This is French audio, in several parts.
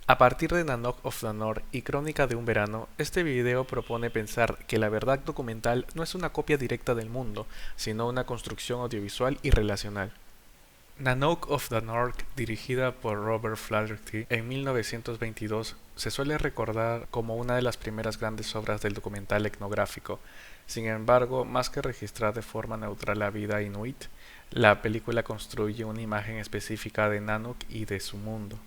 A partir de Nanook of the North y Crónica de un verano, este video propone pensar que la verdad documental no es una copia directa del mundo, sino una construcción audiovisual y relacional. Nanook of the North, dirigida por Robert Flaherty en 1922, se suele recordar como una de las primeras grandes obras del documental etnográfico. Sin embargo, más que registrar de forma neutral la vida inuit, la película construye una imagen específica de Nanook y de su mundo.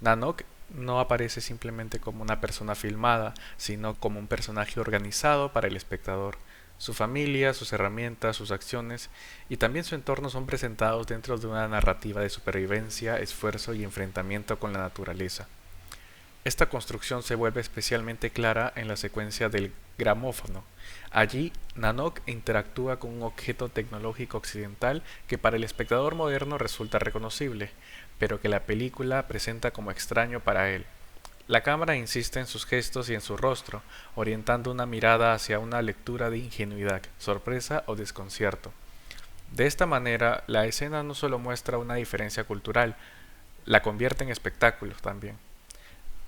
Nanook no aparece simplemente como una persona filmada, sino como un personaje organizado para el espectador. Su familia, sus herramientas, sus acciones y también su entorno son presentados dentro de una narrativa de supervivencia, esfuerzo y enfrentamiento con la naturaleza. Esta construcción se vuelve especialmente clara en la secuencia del gramófono. Allí, Nanook interactúa con un objeto tecnológico occidental que para el espectador moderno resulta reconocible, pero que la película presenta como extraño para él. La cámara insiste en sus gestos y en su rostro, orientando una mirada hacia una lectura de ingenuidad, sorpresa o desconcierto. De esta manera, la escena no solo muestra una diferencia cultural, la convierte en espectáculo también.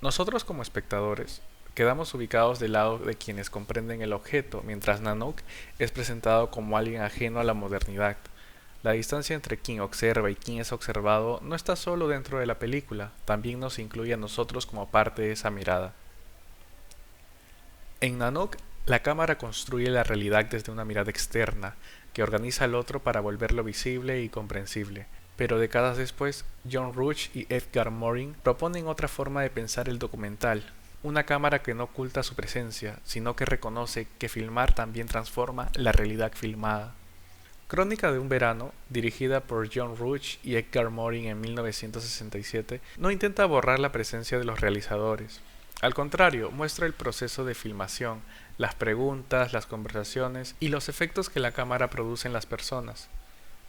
Nosotros como espectadores quedamos ubicados del lado de quienes comprenden el objeto, mientras Nanook es presentado como alguien ajeno a la modernidad. La distancia entre quien observa y quien es observado no está solo dentro de la película, también nos incluye a nosotros como parte de esa mirada. En Nanook, la cámara construye la realidad desde una mirada externa, que organiza al otro para volverlo visible y comprensible. Pero décadas después, John Rush y Edgar Morin proponen otra forma de pensar el documental, una cámara que no oculta su presencia, sino que reconoce que filmar también transforma la realidad filmada. Crónica de un verano, dirigida por John Rush y Edgar Morin en 1967, no intenta borrar la presencia de los realizadores. Al contrario, muestra el proceso de filmación, las preguntas, las conversaciones y los efectos que la cámara produce en las personas.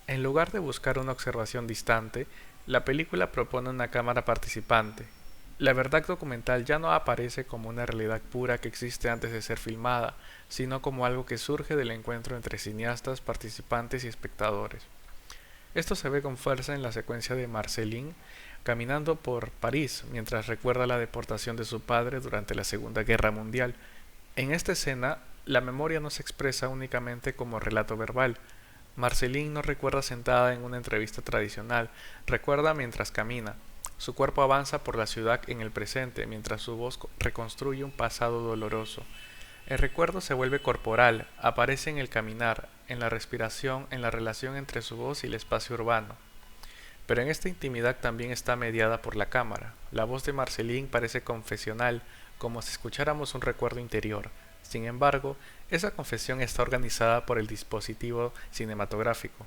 En lugar de buscar una observación distante, la película propone una cámara participante. La verdad documental ya no aparece como una realidad pura que existe antes de ser filmada, sino como algo que surge del encuentro entre cineastas, participantes y espectadores. Esto se ve con fuerza en la secuencia de Marceline caminando por París mientras recuerda la deportación de su padre durante la Segunda Guerra Mundial. En esta escena, la memoria no se expresa únicamente como relato verbal. Marceline no recuerda sentada en una entrevista tradicional, recuerda mientras camina. Su cuerpo avanza por la ciudad en el presente, mientras su voz reconstruye un pasado doloroso. El recuerdo se vuelve corporal, aparece en el caminar, en la respiración, en la relación entre su voz y el espacio urbano. Pero en esta intimidad también está mediada por la cámara. La voz de Marceline parece confesional, como si escucháramos un recuerdo interior. Sin embargo, esa confesión está organizada por el dispositivo cinematográfico.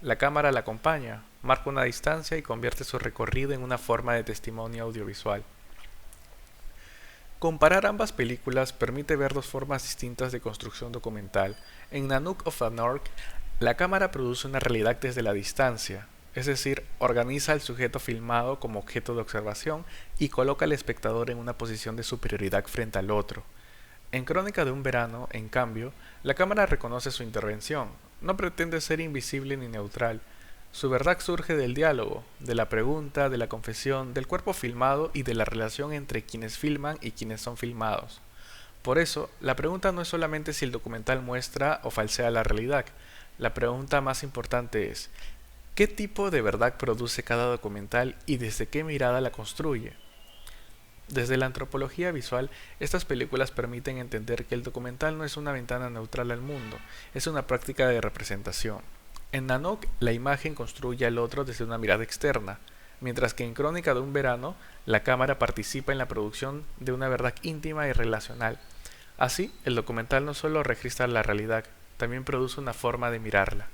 La cámara la acompaña, marca una distancia y convierte su recorrido en una forma de testimonio audiovisual. Comparar ambas películas permite ver dos formas distintas de construcción documental. En Nanook of the North, la cámara produce una realidad desde la distancia, es decir, organiza al sujeto filmado como objeto de observación y coloca al espectador en una posición de superioridad frente al otro. En Crónica de un verano, en cambio, la cámara reconoce su intervención, no pretende ser invisible ni neutral. Su verdad surge del diálogo, de la pregunta, de la confesión, del cuerpo filmado y de la relación entre quienes filman y quienes son filmados. Por eso, la pregunta no es solamente si el documental muestra o falsea la realidad. La pregunta más importante es, ¿qué tipo de verdad produce cada documental y desde qué mirada la construye? Desde la antropología visual, estas películas permiten entender que el documental no es una ventana neutral al mundo, es una práctica de representación. En Nanook, la imagen construye al otro desde una mirada externa, mientras que en Crónica de un verano, la cámara participa en la producción de una verdad íntima y relacional. Así, el documental no solo registra la realidad, también produce una forma de mirarla.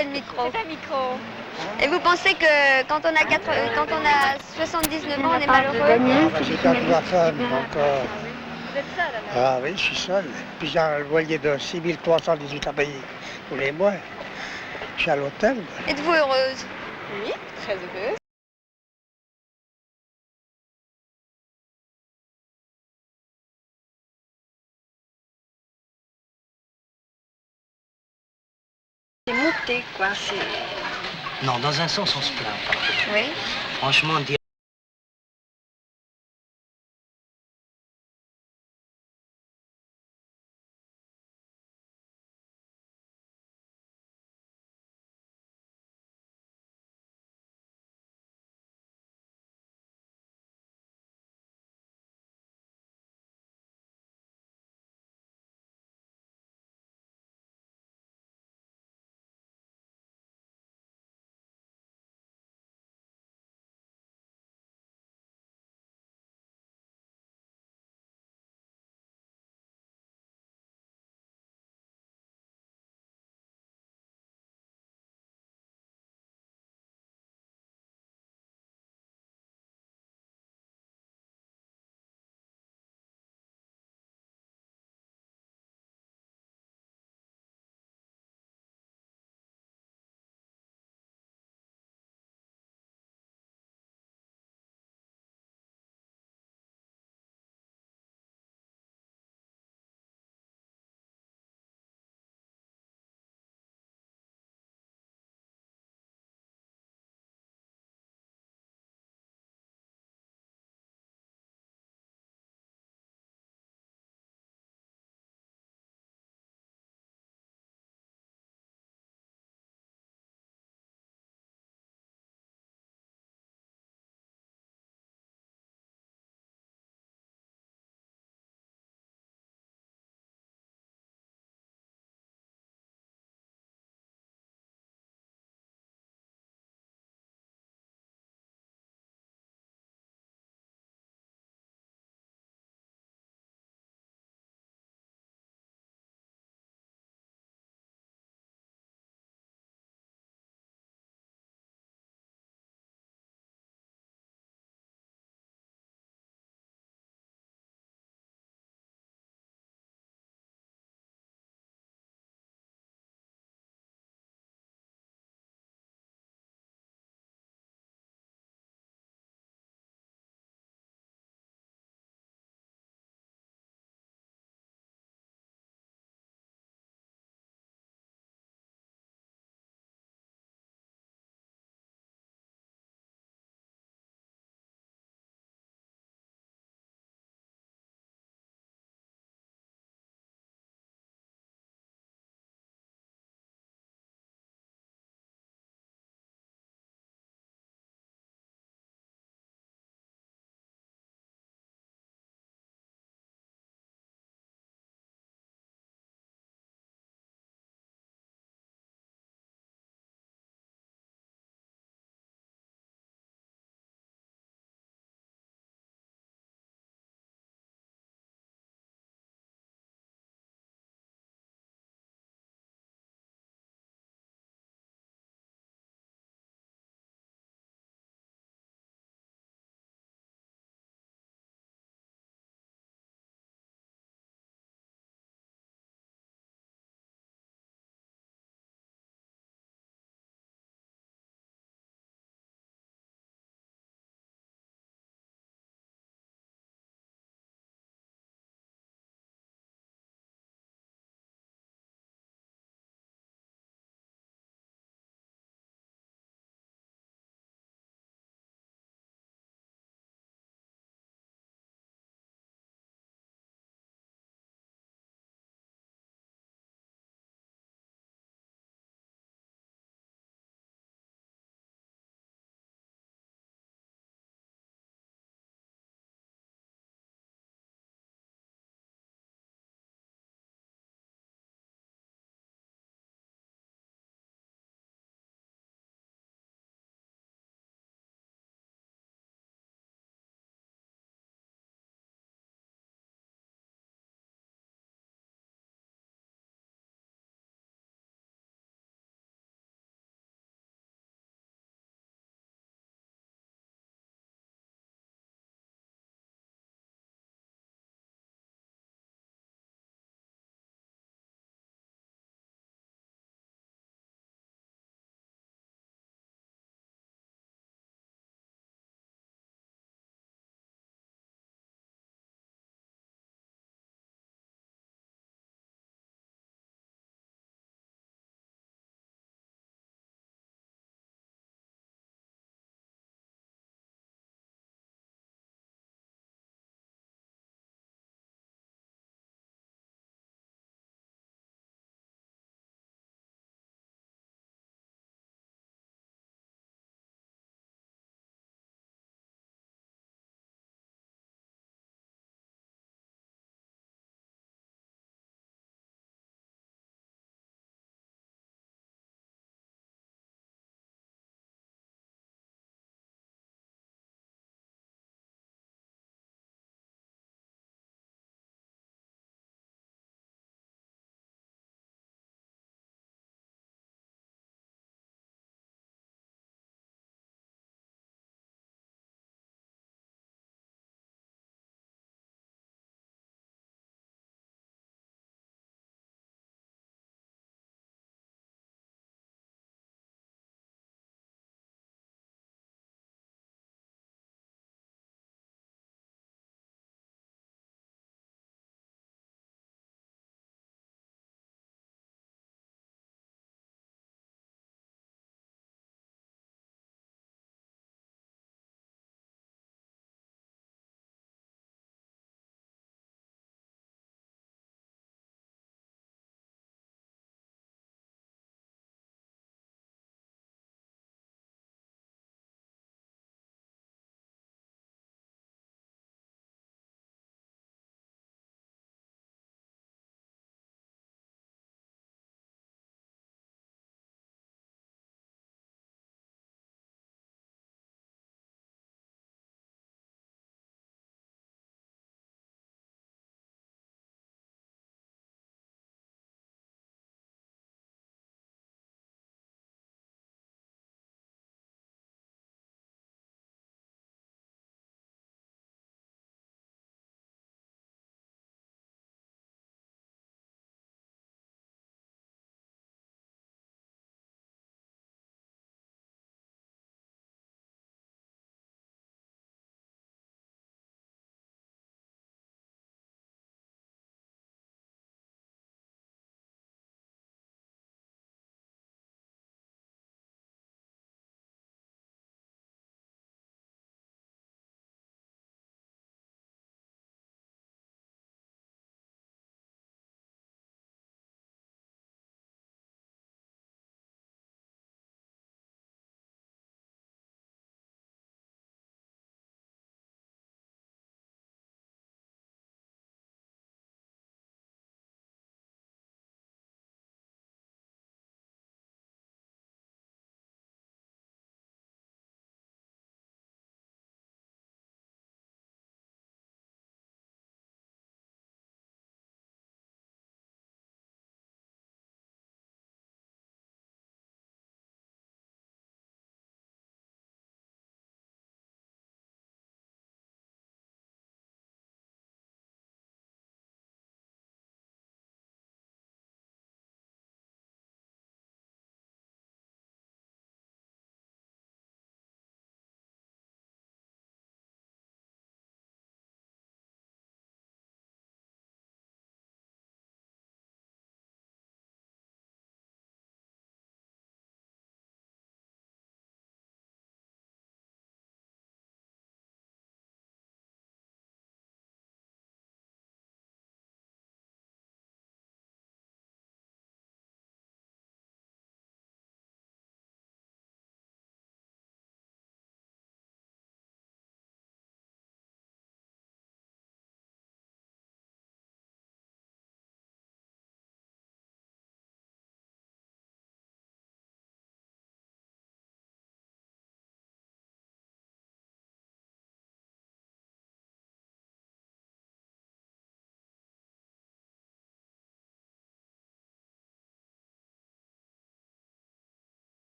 c'est le micro. C'est un micro. Et vous pensez que quand on a, quand on a 79 ans, on est malheureux? J'ai perdu ma femme, donc... Vous êtes seul alors? Ah oui, je suis seul. Puis j'ai un loyer de 6318 à payer tous les mois. Je suis à l'hôtel. Êtes-vous heureuse? Oui, très heureuse. C'est monté, quoi. Non, dans un sens, on se plaint pas. Oui. Franchement, dire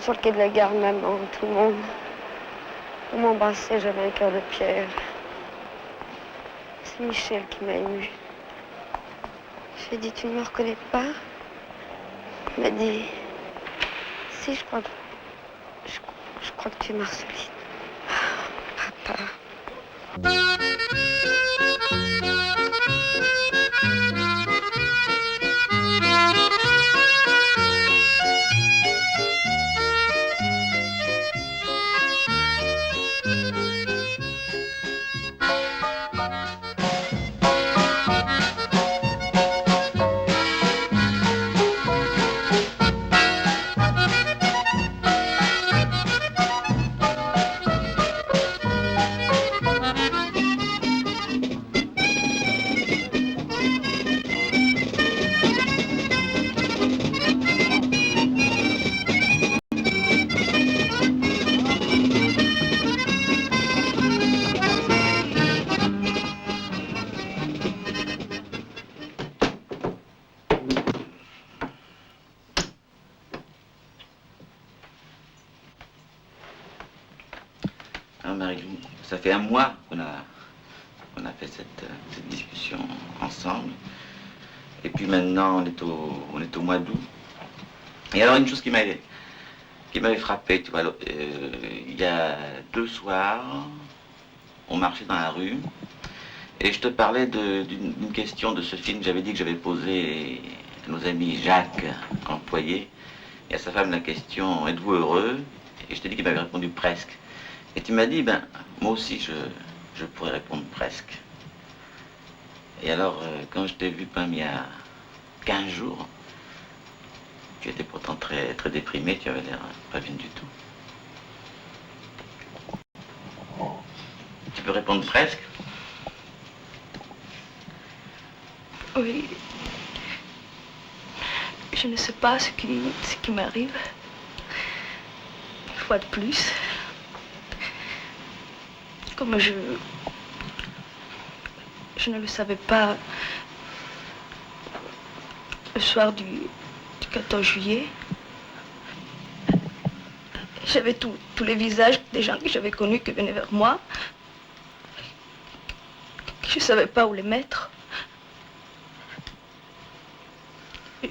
Sur le quai de la gare, maman, tout le monde m'embrassait, j'avais un cœur de pierre. C'est Michel qui m'a émue. J'ai dit, tu ne me reconnais pas? Il m'a dit, si, je crois que tu es Marceline. Papa. Alors Marie-Lou, ça fait un mois qu'on a fait cette discussion ensemble. Et puis maintenant, on est au mois d'août. Et alors, une chose qui m'avait frappé, tu vois, il y a 2 soirs, on marchait dans la rue, et je te parlais d'une question de ce film. J'avais dit que j'avais posé à nos amis Jacques, employé, et à sa femme la question, êtes-vous heureux? Et je t'ai dit qu'il m'avait répondu presque. Et tu m'as dit, ben, moi aussi, je pourrais répondre presque. Et alors, quand je t'ai vu, Pam, il y a 15 jours, tu étais pourtant très, très déprimé, tu avais l'air pas bien du tout. Tu peux répondre presque? Oui. Je ne sais pas ce qui m'arrive. Une fois de plus. Comme je ne le savais pas le soir du 14 juillet. J'avais tous les visages des gens que j'avais connus qui venaient vers moi. Je ne savais pas où les mettre.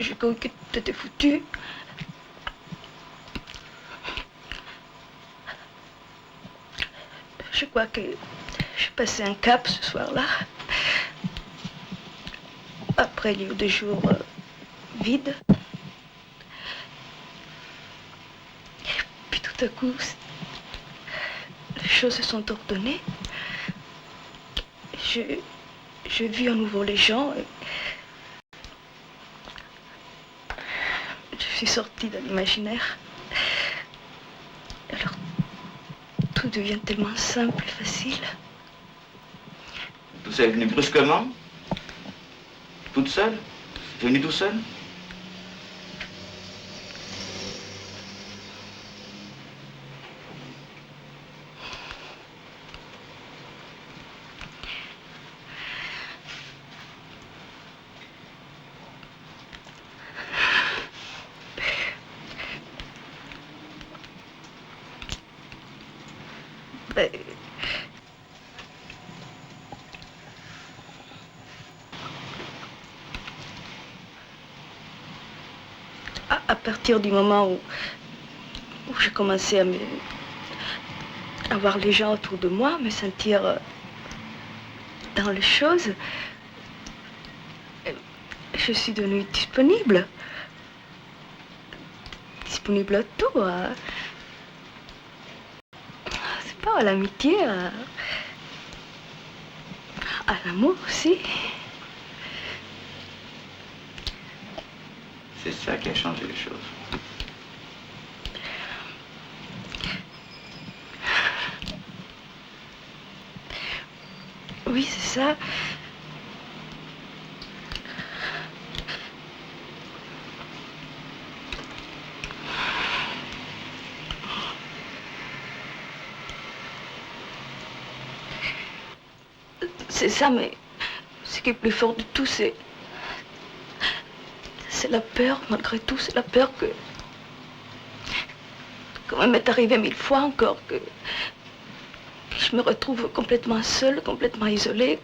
J'ai cru que tout était foutu. Je crois que j'ai passé un cap ce soir-là. Après, il y a eu des jours vides. Puis tout à coup, les choses se sont ordonnées. J'ai vu à nouveau les gens. Je suis sortie de l'imaginaire. Alors, tout devient tellement simple et facile. Tout ça est venu brusquement? Toute seule? C'est venu tout seul? À partir du moment où j'ai commencé à voir les gens autour de moi, me sentir dans les choses, je suis devenue disponible. Disponible à tout. C'est pas à l'amitié, à l'amour aussi. C'est ça qui a changé les choses. Oui, c'est ça. C'est ça, mais ce qui est plus fort de tout, c'est la peur, malgré tout, c'est la peur que Comme il m'est arrivé 1000 fois encore que je me retrouve complètement seule, complètement isolée.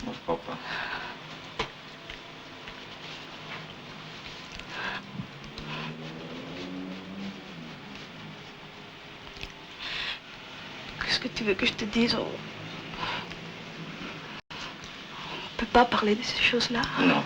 Moi, je crois pas. Qu'est-ce que tu veux que je te dise? On peut pas parler de ces choses-là. Non.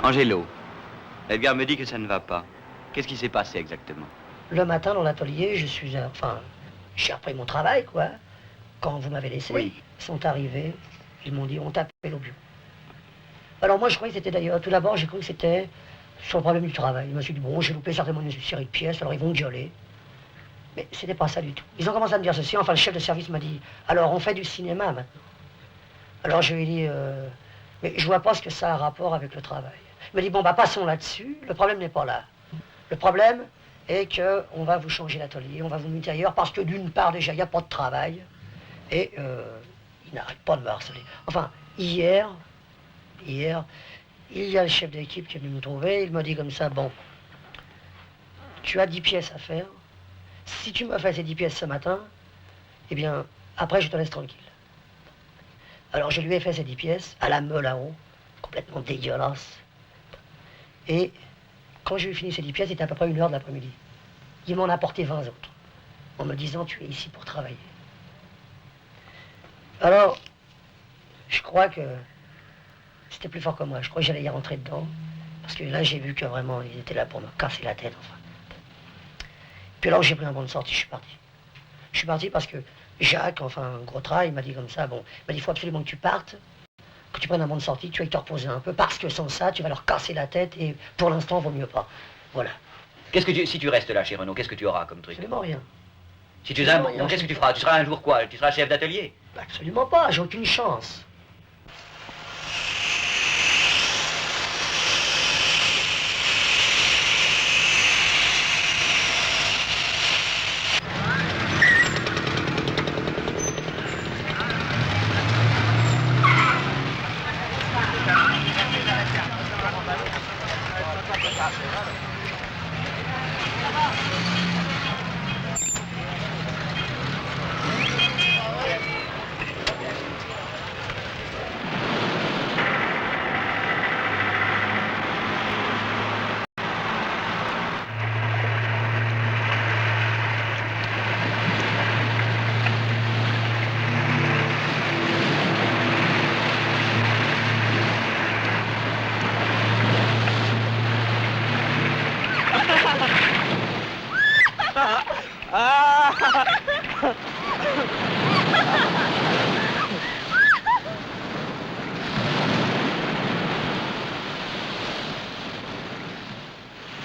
Angelo, Edgar me dit que ça ne va pas. Qu'est-ce qui s'est passé exactement? Le matin, dans l'atelier, j'ai repris mon travail, quoi. Quand vous m'avez laissé, Oui. Ils sont arrivés, ils m'ont dit, on t'appelle au bureau. Alors moi, je croyais que c'était d'ailleurs, tout d'abord, j'ai cru que c'était sur le problème du travail. Je me suis dit, bon, j'ai loupé certainement une série de pièces, alors ils vont me gueuler. Mais c'était pas ça du tout. Ils ont commencé à me dire ceci, enfin, le chef de service m'a dit, alors on fait du cinéma maintenant. Alors je lui ai dit, mais je vois pas ce que ça a un rapport avec le travail. Il m'a dit, bon, bah passons là-dessus, le problème n'est pas là. Le problème est qu'on va vous changer l'atelier, on va vous muter ailleurs, parce que d'une part, déjà, il n'y a pas de travail, et il n'arrête pas de me harceler. Enfin, hier, il y a le chef d'équipe qui est venu me trouver, il m'a dit comme ça, bon, tu as 10 pièces à faire, si tu me fais ces 10 pièces ce matin, eh bien, après, je te laisse tranquille. Alors, je lui ai fait ces 10 pièces, à la meule là-haut, complètement dégueulasse. Et quand j'ai eu fini ces 10 pièces, il était à peu près 1h de l'après-midi. Il m'en a apporté 20 autres, en me disant, tu es ici pour travailler. Alors, je crois que c'était plus fort que moi. Je crois que j'allais y rentrer dedans. Parce que là, j'ai vu que vraiment, ils étaient là pour me casser la tête, enfin. Puis alors, j'ai pris un bon de sortie, je suis parti. Je suis parti parce que Jacques, enfin, un gros travail, il m'a dit comme ça, bon, il m'a dit, il faut absolument que tu partes, que tu prennes un bon de sortie, tu vas te reposer un peu, parce que sans ça, tu vas leur casser la tête, et pour l'instant, vaut mieux pas. Voilà. Si tu restes là chez Renault, qu'est-ce que tu auras comme truc? Absolument rien. Si tu es un bon, qu'est-ce que tu feras? Tu seras un jour quoi? Tu seras chef d'atelier? Absolument pas, j'ai aucune chance.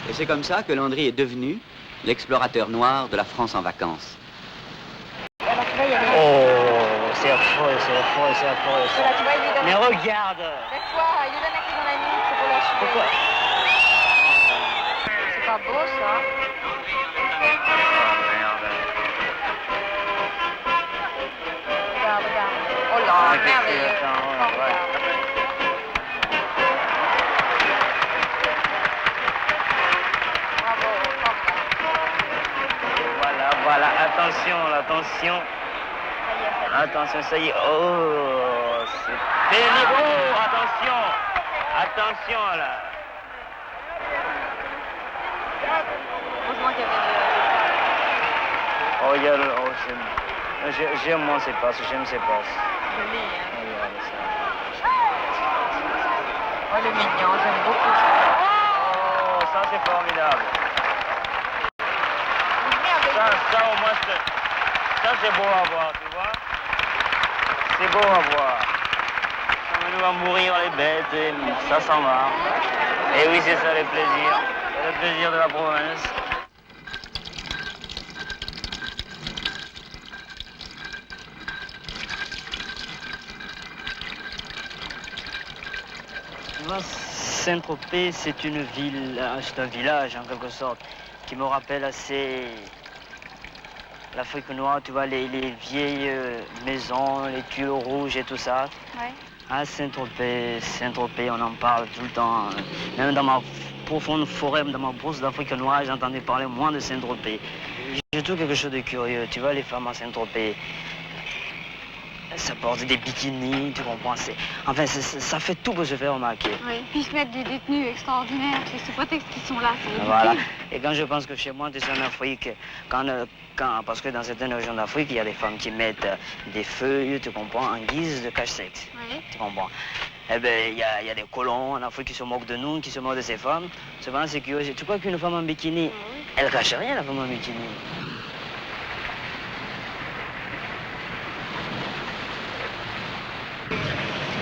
Et c'est comme ça que Landry est devenu l'explorateur noir de la France en vacances. Oh, c'est affreux, c'est affreux, c'est affreux. Voilà, tu vois, il lui donne Mais la clé. regarde! Laisse-toi, il lui donne la clé dans la nuque, c'est pour l'achever. Pourquoi? C'est pas beau, ça. Regarde, regarde. Oh là, merveilleux. Oh, regarde. Bravo, formidable. attention, là, attention. Attention, ça y est. Oh, c'est pénible. Oh, attention. Attention, là. Heureusement qu'il y avait Oh, il y a le... Oh, j'aime moi ces passes, j'aime ces passes. joli, hein. Regardez ça. Oh, le mignon, j'aime beaucoup ça. Oh, ça c'est formidable. Ça au moins, ça c'est beau à voir, tu vois. C'est beau à voir. Ça nous va mourir les bêtes, et ça s'en va. Et oui, c'est ça le plaisir. C'est le plaisir de la province. Saint-Tropez, c'est une ville, c'est un village en quelque sorte, qui me rappelle assez l'Afrique noire, tu vois, les vieilles maisons, les tuiles rouges et tout ça. Ouais. Ah, Saint-Tropez, Saint-Tropez, on en parle tout le temps. Même dans ma profonde forêt, dans ma brousse d'Afrique noire, j'entendais parler moins de Saint-Tropez. J'ai trouvé quelque chose de curieux, tu vois, les femmes à Saint-Tropez. Ça porte des bikinis, tu comprends. Enfin, ça fait tout pour se faire remarquer. Oui, puis se mettre des détenus extraordinaires, c'est ce prétexte qu'ils sont là. Voilà. Et quand je pense que chez moi, tu sais, en Afrique, parce que dans certaines régions d'Afrique, il y a des femmes qui mettent des feuilles, tu comprends, en guise de cache-sexe. Oui. Tu comprends. Eh bien, il y a des colons en Afrique qui se moquent de nous, qui se moquent de ces femmes. Cependant, c'est curieux. Tu crois qu'une femme en bikini, elle cache rien, la femme en bikini.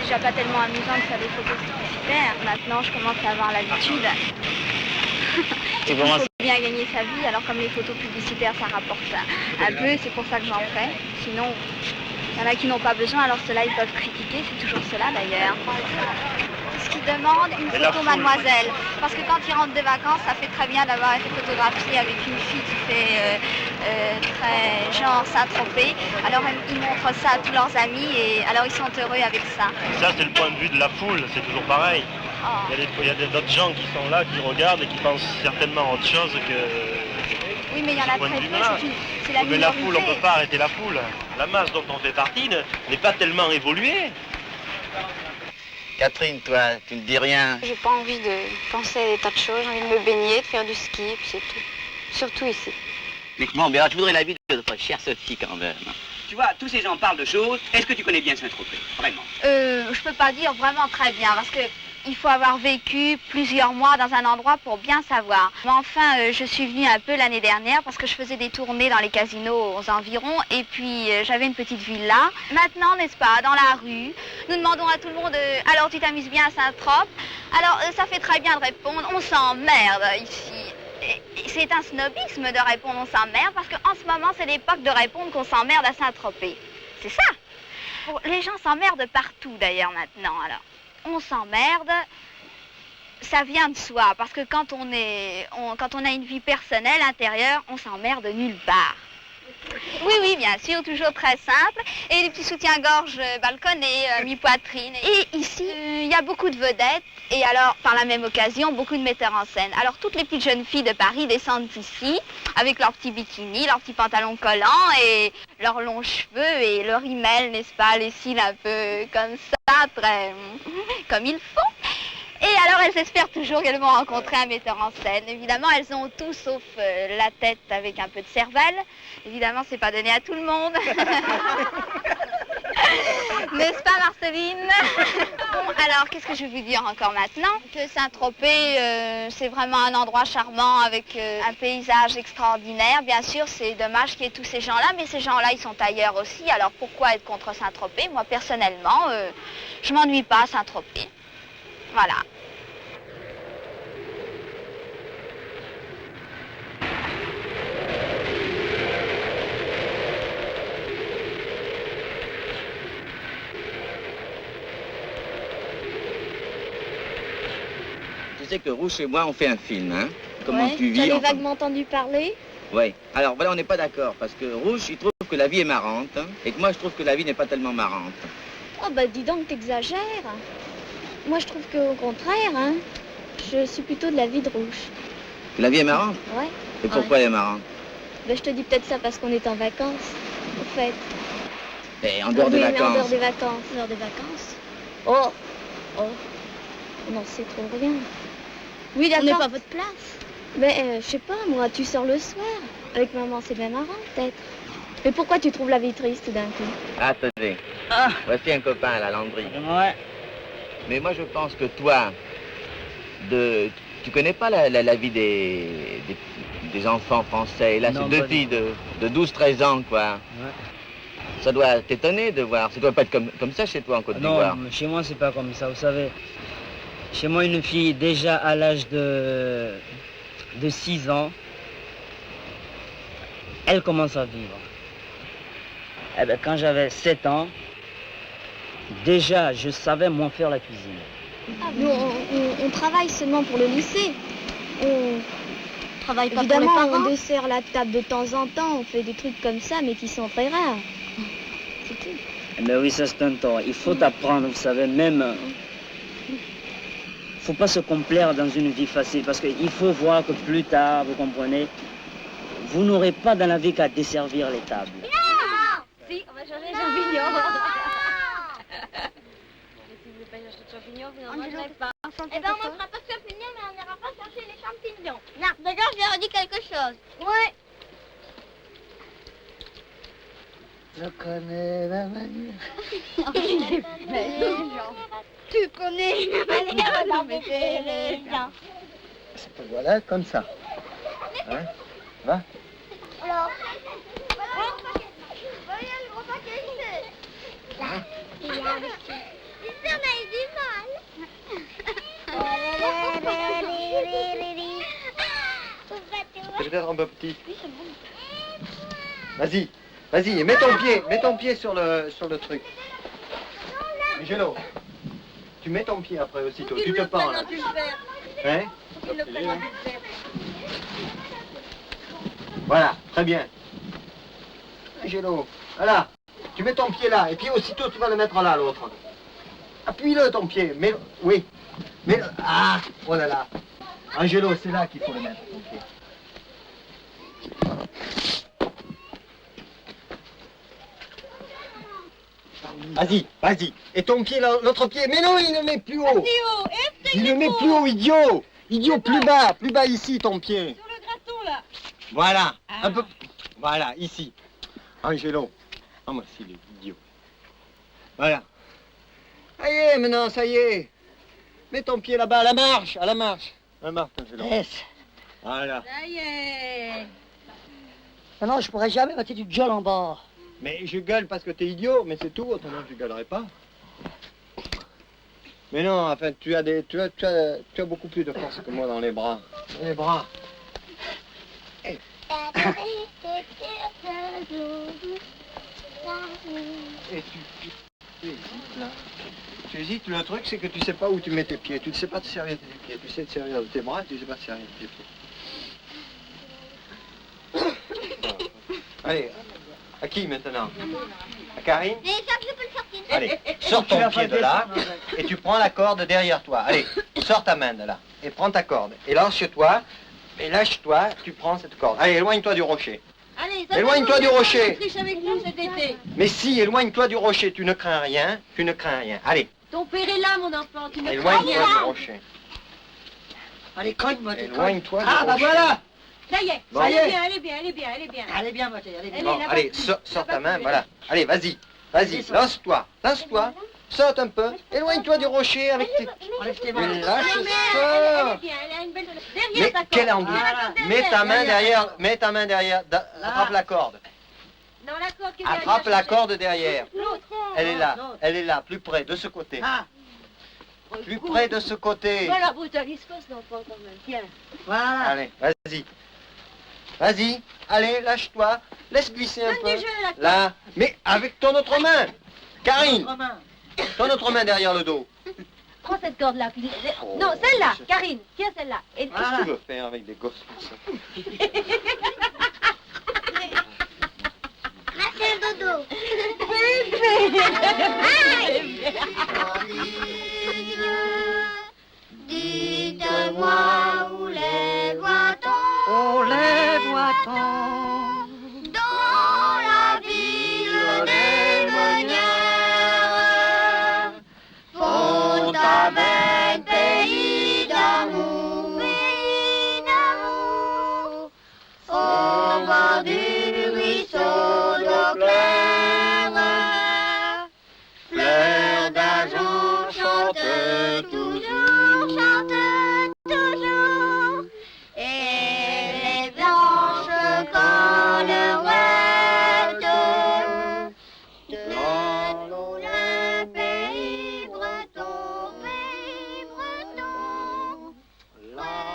Déjà pas tellement amusant de faire des photos publicitaires. Maintenant, je commence à avoir l'habitude. Il faut bien gagner sa vie, alors comme les photos publicitaires, ça rapporte un peu, c'est pour ça que j'en fais. Sinon, il y en a qui n'ont pas besoin, alors ceux-là, ils peuvent critiquer, c'est toujours cela d'ailleurs. Ce qu'ils demandent, une photo mademoiselle. Parce que quand ils rentrent de vacances, ça fait très bien d'avoir été photographié avec une fille qui fait très genre Saint-Tropez. Alors ils montrent ça à tous leurs amis et alors ils sont heureux avec ça. Ça c'est le point de vue de la foule, c'est toujours pareil. Oh. Il y a d'autres gens qui sont là, qui regardent et qui pensent certainement autre chose que... Oui, mais il y en a très peu, c'est la Mais minorité. la foule, on ne peut pas arrêter la foule. La masse dont on fait partie n'est pas tellement évoluée. Catherine, toi, tu ne dis rien. J'ai pas envie de penser à des tas de choses, j'ai envie de me baigner, de faire du ski, puis c'est tout. Surtout ici. Mais comment, mais alors, tu voudrais la vie de notre chère Sophie quand même. Tu vois, tous ces gens parlent de choses. Est-ce que tu connais bien Saint-Tropez? Vraiment? Je peux pas dire vraiment très bien parce que il faut avoir vécu plusieurs mois dans un endroit pour bien savoir. Mais enfin, je suis venue un peu l'année dernière parce que je faisais des tournées dans les casinos aux environs et puis j'avais une petite villa. Maintenant, n'est-ce pas, dans la rue, nous demandons à tout le monde alors tu t'amuses bien à Saint-Trope? Alors ça fait très bien de répondre on s'emmerde ici. C'est un snobisme de répondre on s'emmerde parce qu'en ce moment c'est l'époque de répondre qu'on s'emmerde à Saint-Tropez. C'est ça. Les gens s'emmerdent partout d'ailleurs maintenant alors. On s'emmerde, ça vient de soi, parce que quand on a une vie personnelle intérieure, on s'emmerde nulle part. Oui, bien sûr, toujours très simple. Et des petits soutiens-gorge balconnés, mi-poitrine. Et ici, il y a beaucoup de vedettes, et alors, par la même occasion, beaucoup de metteurs en scène. Alors, toutes les petites jeunes filles de Paris descendent ici, avec leurs petits bikinis, leurs petits pantalons collants, et leurs longs cheveux, et leur rimel, n'est-ce pas, les cils un peu comme ça, très comme il faut. Et alors, elles espèrent toujours qu'elles vont rencontrer un metteur en scène. Évidemment, elles ont tout sauf la tête avec un peu de cervelle. Évidemment, c'est pas donné à tout le monde. N'est-ce pas, Marceline? Bon, alors, qu'est-ce que je vais vous dire encore maintenant? Que Saint-Tropez, c'est vraiment un endroit charmant avec un paysage extraordinaire. Bien sûr, c'est dommage qu'il y ait tous ces gens-là, mais ces gens-là, ils sont ailleurs aussi. Alors, pourquoi être contre Saint-Tropez? Moi, personnellement, je m'ennuie pas à Saint-Tropez. Voilà. Tu sais que Rouge et moi, on fait un film, hein? Comment Ouais, tu vis? j'en ai vaguement entendu parler. Oui. Alors voilà, on n'est pas d'accord, parce que Rouge, il trouve que la vie est marrante, hein, et que moi, je trouve que la vie n'est pas tellement marrante. Oh bah dis donc, t'exagères. Moi je trouve qu'au contraire, hein, je suis plutôt de l'avis de Rouge. Que la vie est marrante? Ouais. Et pourquoi elle est marrante? Ben, je te dis peut-être ça parce qu'on est en vacances, en fait. Et en dehors des Oui, mais en dehors vacances. des vacances. En dehors des vacances. Oh, oh, on n'en sait trop rien. Oui, d'accord. On n'est pas à votre place. Ben, je sais pas, moi, tu sors le soir. Avec maman, c'est bien marrant, peut-être. Mais pourquoi tu trouves la vie triste d'un coup? Attendez. Voici un copain à la Landry. Ouais. Mais moi, je pense que toi, tu connais pas la vie des enfants français. Et là, Non, c'est deux pas du filles de 12-13 ans, quoi. Ouais. Ça doit t'étonner de voir. Ça doit pas être comme ça chez toi en Côte d'Ivoire. Non, chez moi, c'est pas comme ça, vous savez. Chez moi, une fille, déjà à l'âge de 6 ans, elle commence à vivre. Eh ben, quand j'avais 7 ans, déjà, je savais moins faire la cuisine. Nous, on travaille seulement pour le lycée. On Travaille pas évidemment, pour les parents. on dessert la table de temps en temps, on fait des trucs comme ça, mais qui sont très rares. C'est tout. Eh ben oui, ça c'est un tort. Il faut apprendre, vous savez, même... faut pas se complaire dans une vie facile, parce qu'il faut voir que plus tard, vous comprenez, vous n'aurez pas dans la vie qu'à desservir les tables. Si, on va changer les champignons. Si vous voulez pas chercher de champignons, vous n'en mangerez pas. Eh ben, on ne fera pas de champignons, mais on n'ira pas chercher les champignons. Non, d'accord, je leur dis quelque chose. Ouais. Je connais la manière. Tu connais la manière d'embêter les gens. Voilà, comme ça. Hein? Va. Alors, voyez le gros paquet, c'est... Là, il y a avec ça. Il s'en a eu du mal. C'est peut-être un peu petit. Vas-y, vas-y, mets ton pied sur le truc. Angelo, tu mets ton pied après aussitôt, tu te pends là. Hein? Voilà, très bien. Angelo, voilà, tu mets ton pied là, et puis aussitôt tu vas le mettre là, l'autre. Appuie-le ton pied, mais oui. Mais ah, oh là là. Angelo, c'est là qu'il faut le mettre, ton pied. Vas-y, vas-y. Et ton pied, l'autre pied. Mais non, il ne met plus haut. Il ne met plus haut, idiot. Idiot, plus bas ici, ton pied. Sur le gratton, là. Voilà, un peu. Voilà, ici. Angelo. Ah, moi, c'est idiot. Voilà. Ça y est, maintenant, ça y est. Mets ton pied là-bas, à la marche, à la marche. À la marche, Angelo. Yes. Voilà. Ça y est. Non, je pourrais jamais mettre du gueule en bas. Mais je gueule parce que t'es idiot, mais c'est tout, autrement je gueulerai pas. Mais non, enfin, tu as beaucoup plus de force que moi dans les bras. Dans les bras. Hey. Et tu hésites là. Tu hésites, le truc c'est que tu sais pas où tu mets tes pieds. Tu ne sais pas te servir de tes pieds. Tu sais te servir de tes bras, tu ne sais pas te servir de tes pieds. Allez, à qui maintenant? À Karine? Mais ça, je peux le sortir. Allez, sors ton pied de là et tu prends la corde derrière toi. Allez, sors ta main de là et prends ta corde. Et lâche-toi, tu prends cette corde. Allez, éloigne-toi du rocher. Allez, Éloigne-toi du rocher. triche avec nous cet été. Mais si, éloigne-toi du rocher, tu ne crains rien, tu ne crains rien. Allez, Ton père est là, mon enfant, tu ne crains éloigne-toi rien. du rocher. Allez, cogne-moi, t'es Éloigne-toi du Ah, rocher. bah voilà. Ça y est, Bon. elle est bien, elle est bien, elle est bien, elle est bien. Allez bien, Mathieu, allez bien. Bon, là-bas. allez, sors ta main, voilà. Allez, vas-y, lance-toi, saute un peu. Éloigne-toi du rocher avec tes... Enlève tes Mais mains. lâche Elle ça. est bien, elle a une belle... Mais Derrière ta corde. quel enduit. Voilà. Mets ta main derrière, attrape la corde. Non, la corde qui est derrière. Attrape la corde derrière. L'autre. Elle est là, plus près, de ce côté. Ah, Plus près de ce côté. Voilà, brutalise pas cet enfant quand même. Tiens. voilà. Allez, vas-y. Vas-y, allez, lâche-toi. Laisse glisser un Donne peu. du jeu, la corde. Là, mais avec ton autre main. Karine, Romain. ton autre main derrière le dos. Prends cette corde-là. Oh, Non, celle-là, c'est- Karine. Tiens celle-là. Et... Qu'est-ce que tu veux faire avec des gosses comme ça? C'est le dodo. Dites-moi où les voit-on? On les voit-on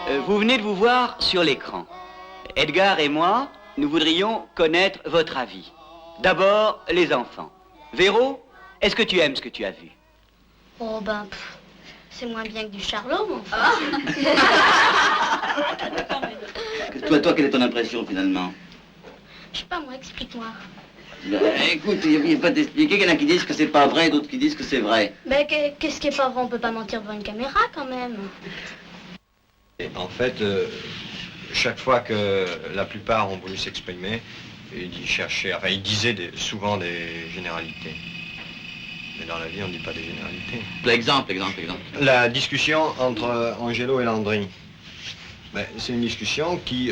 Vous venez de vous voir sur l'écran. Edgar et moi, nous voudrions connaître votre avis. D'abord, les enfants. Véro, est-ce que tu aimes ce que tu as vu? Oh ben, c'est moins bien que du Charlot, mon frère. Toi, quelle est ton impression finalement? Je sais pas, moi, explique-moi. Ben, écoute, il n'y a pas d'expliquer. Il y en a qui disent que c'est pas vrai, d'autres qui disent que c'est vrai. Mais qu'est-ce qui est pas vrai? On peut pas mentir devant une caméra, quand même. Et en fait, chaque fois que la plupart ont voulu s'exprimer, ils disaient souvent des généralités. Mais dans la vie, on ne dit pas des généralités. Exemple. La discussion entre Angelo et Landry, ben, c'est une discussion qui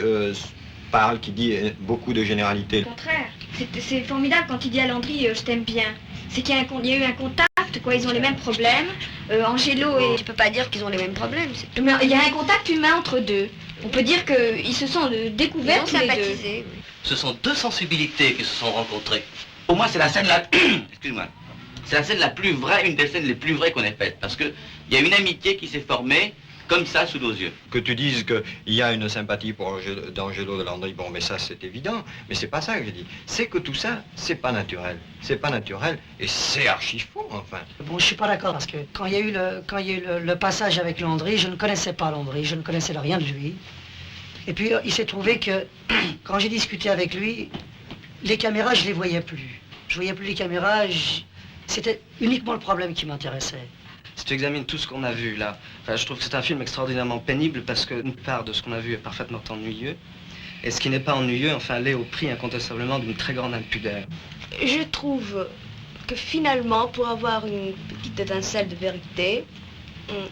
qui dit beaucoup de généralités. Au contraire, c'est formidable quand il dit à Landry je t'aime bien. C'est qu'il y a eu un contact, quoi, ils ont les mêmes problèmes. Angelo et... Je peux pas dire qu'ils ont les mêmes problèmes. Mais il y a un contact humain entre deux. On peut dire qu'ils se sont découverts tous les deux. Ce sont deux sensibilités qui se sont rencontrées. Pour moi, c'est la scène la... Excuse-moi. C'est la scène la plus vraie, une des scènes les plus vraies qu'on ait faites. Parce qu'il y a une amitié qui s'est formée comme ça, sous nos yeux. Que tu dises qu'il y a une sympathie pour d'Angelo de Landry, bon, mais ça, c'est évident. Mais c'est pas ça que j'ai dit. C'est que tout ça, c'est pas naturel. C'est pas naturel et c'est archi faux, enfin. Bon, je suis pas d'accord parce que quand il y a eu le passage avec Landry, je ne connaissais pas Landry, je ne connaissais rien de lui. Et puis, il s'est trouvé que quand j'ai discuté avec lui, les caméras, je les voyais plus. Je voyais plus les caméras, c'était uniquement le problème qui m'intéressait. Si tu examines tout ce qu'on a vu là, je trouve que c'est un film extraordinairement pénible parce qu'une part de ce qu'on a vu est parfaitement ennuyeux. Et ce qui n'est pas ennuyeux, enfin, l'est au prix incontestablement d'une très grande impudeur. Je trouve que finalement, pour avoir une petite étincelle de vérité,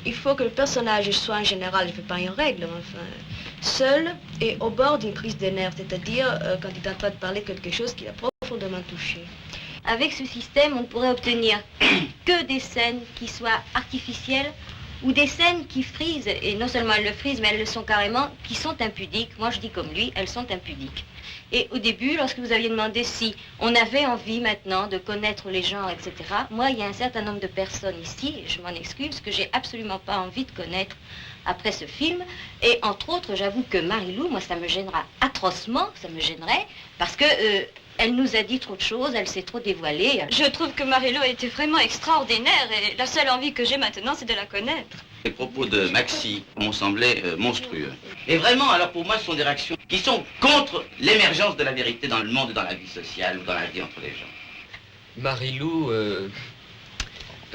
il faut que le personnage soit en général, je ne fais pas une règle, enfin, seul et au bord d'une crise de nerfs, c'est-à-dire quand il est en train de parler de quelque chose qui l'a profondément touché. Avec ce système, on ne pourrait obtenir que des scènes qui soient artificielles ou des scènes qui frisent, et non seulement elles le frisent, mais elles le sont carrément, qui sont impudiques. Moi, je dis comme lui, elles sont impudiques. Et au début, lorsque vous aviez demandé si on avait envie maintenant de connaître les gens, etc., moi, il y a un certain nombre de personnes ici, et je m'en excuse, que j'ai absolument pas envie de connaître après ce film. Et entre autres, j'avoue que Marie-Lou, moi, ça me gênera atrocement, ça me gênerait, parce que... elle nous a dit trop de choses, elle s'est trop dévoilée. Je trouve que Marie-Lou était vraiment extraordinaire et la seule envie que j'ai maintenant, c'est de la connaître. Les propos de Maxi m'ont semblé monstrueux. Et vraiment, alors pour moi, ce sont des réactions qui sont contre l'émergence de la vérité dans le monde et dans la vie sociale ou dans la vie entre les gens.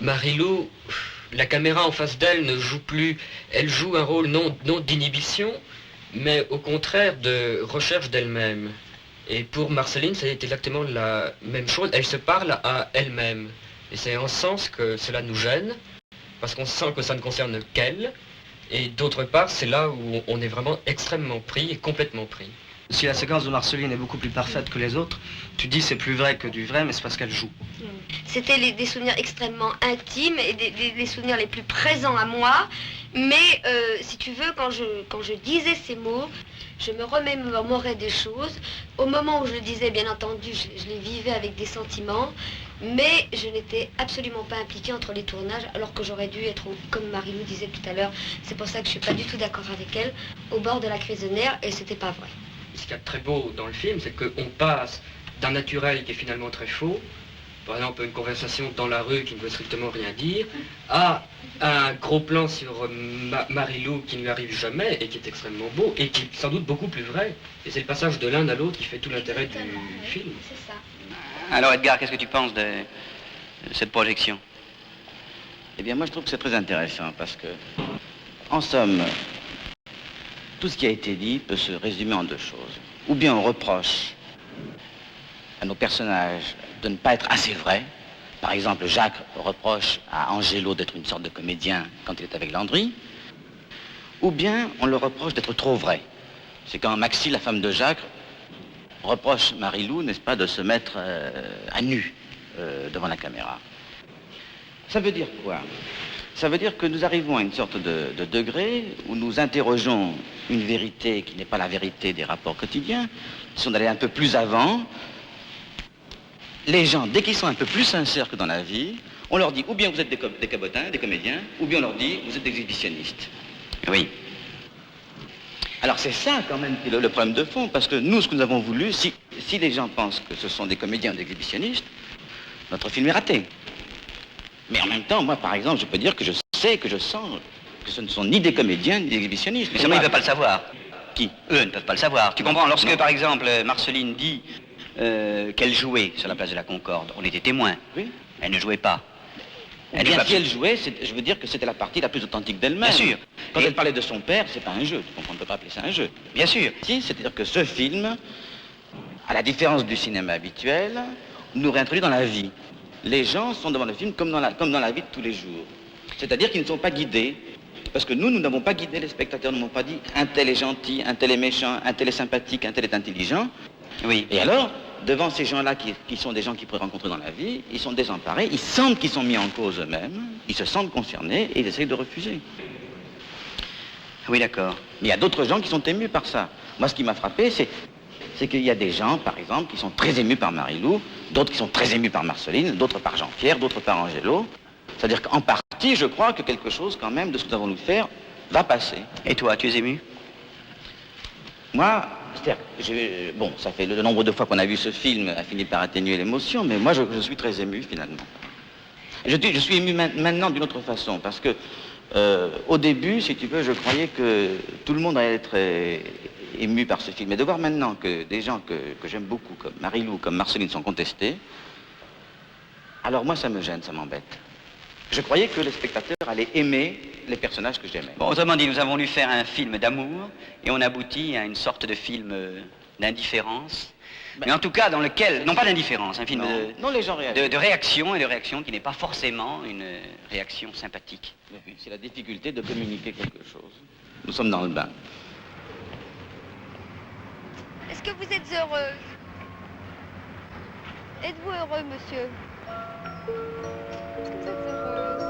Marie-Lou, la caméra en face d'elle ne joue plus. Elle joue un rôle non d'inhibition, mais au contraire de recherche d'elle-même. Et pour Marceline, c'est exactement la même chose. Elle se parle à elle-même. Et c'est en ce sens que cela nous gêne, parce qu'on sent que ça ne concerne qu'elle. Et d'autre part, c'est là où on est vraiment extrêmement pris et complètement pris. Si la séquence de Marceline est beaucoup plus parfaite que les autres, tu dis c'est plus vrai que du vrai, mais c'est parce qu'elle joue. C'était des souvenirs extrêmement intimes et des souvenirs les plus présents à moi. Mais si tu veux, quand je disais ces mots, je me remémorais des choses. Au moment où je le disais, bien entendu, je les vivais avec des sentiments, mais je n'étais absolument pas impliquée entre les tournages, alors que j'aurais dû être, comme Marie-Lou disait tout à l'heure, c'est pour ça que je ne suis pas du tout d'accord avec elle, au bord de la crise de nerfs, et c'était pas vrai. Ce qu'il y a de très beau dans le film, c'est qu'on passe d'un naturel qui est finalement très faux, par exemple une conversation dans la rue qui ne veut strictement rien dire, à un gros plan sur Marie-Lou qui ne lui arrive jamais et qui est extrêmement beau et qui est sans doute beaucoup plus vrai. Et c'est le passage de l'un à l'autre qui fait tout l'intérêt du film. C'est ça. Alors Edgar, qu'est-ce que tu penses de cette projection? Eh bien, moi, je trouve que c'est très intéressant parce que, en somme, tout ce qui a été dit peut se résumer en deux choses. Ou bien on reproche à nos personnages de ne pas être assez vrais. Par exemple, Jacques reproche à Angelo d'être une sorte de comédien quand il est avec Landry. Ou bien on le reproche d'être trop vrai. C'est quand Maxi, la femme de Jacques, reproche Marie-Lou, n'est-ce pas, de se mettre à nu devant la caméra. Ça veut dire quoi? Ça veut dire que nous arrivons à une sorte de degré où nous interrogeons une vérité qui n'est pas la vérité des rapports quotidiens. Si on allait un peu plus avant, les gens, dès qu'ils sont un peu plus sincères que dans la vie, on leur dit ou bien vous êtes des cabotins, des comédiens, ou bien on leur dit vous êtes des exhibitionnistes. Oui. Alors c'est ça quand même qui est le problème de fond, parce que nous, ce que nous avons voulu, si les gens pensent que ce sont des comédiens ou des exhibitionnistes, notre film est raté. Mais en même temps, moi par exemple, je peux dire que je sais, que je sens que ce ne sont ni des comédiens ni des exhibitionnistes. Mais seulement ils ne peuvent pas le savoir. Qui? Eux ne peuvent pas le savoir. Tu comprends? Lorsque par exemple Marceline dit qu'elle jouait sur la place de la Concorde, on était témoins. Oui. Elle ne jouait pas. Eh bien, si elle jouait, je veux dire que c'était la partie la plus authentique d'elle-même. Bien sûr. Quand elle parlait de son père, c'est pas un jeu. Tu comprends, on ne peut pas appeler ça un jeu. Bien sûr. Si, c'est-à-dire que ce film, à la différence du cinéma habituel, nous réintroduit dans la vie. Les gens sont devant le film comme dans la vie de tous les jours. C'est-à-dire qu'ils ne sont pas guidés. Parce que nous n'avons pas guidé les spectateurs, nous n'avons pas dit un tel est gentil, un tel est méchant, un tel est sympathique, un tel est intelligent. Oui. Et alors, devant ces gens-là qui sont des gens qu'ils pourraient rencontrer dans la vie, ils sont désemparés, ils sentent qu'ils sont mis en cause eux-mêmes, ils se sentent concernés et ils essayent de refuser. Oui, d'accord. Mais il y a d'autres gens qui sont émus par ça. Moi, ce qui m'a frappé, c'est qu'il y a des gens, par exemple, qui sont très émus par Marie-Lou, d'autres qui sont très émus par Marceline, d'autres par Jean-Pierre, d'autres par Angelo. C'est-à-dire qu'en partie, je crois que quelque chose, quand même, de ce que nous avons voulu faire, va passer. Et toi, tu es ému? Moi, c'est-à-dire, bon, ça fait le nombre de fois qu'on a vu ce film a fini par atténuer l'émotion, mais moi, je suis très ému, finalement. Je suis ému maintenant d'une autre façon, parce que, au début, si tu veux, je croyais que tout le monde allait être ému par ce film. Et de voir maintenant que des gens que j'aime beaucoup, comme Marie-Lou, comme Marceline, sont contestés, alors moi, ça me gêne, ça m'embête. Je croyais que les spectateurs allaient aimer les personnages que j'aimais. Bon, autrement dit, nous avons voulu faire un film d'amour et on aboutit à une sorte de film d'indifférence. Mais en tout cas, dans lequel, non pas d'indifférence, un film de réaction, et de réaction qui n'est pas forcément une réaction sympathique. Oui, c'est la difficulté de communiquer quelque chose. Nous sommes dans le bain. Est-ce que vous êtes heureuse? Êtes-vous heureux, monsieur? Est-ce que vous êtes heureuse?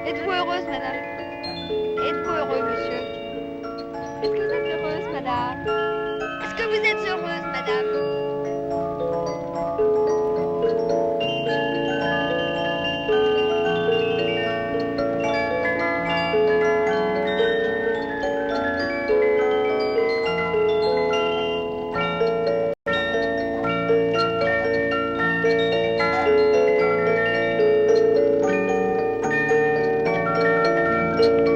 Êtes-vous heureuse, madame? Êtes-vous heureux, monsieur? Est-ce que vous êtes heureuse, madame? Est-ce que vous êtes heureuse, madame? Thank you.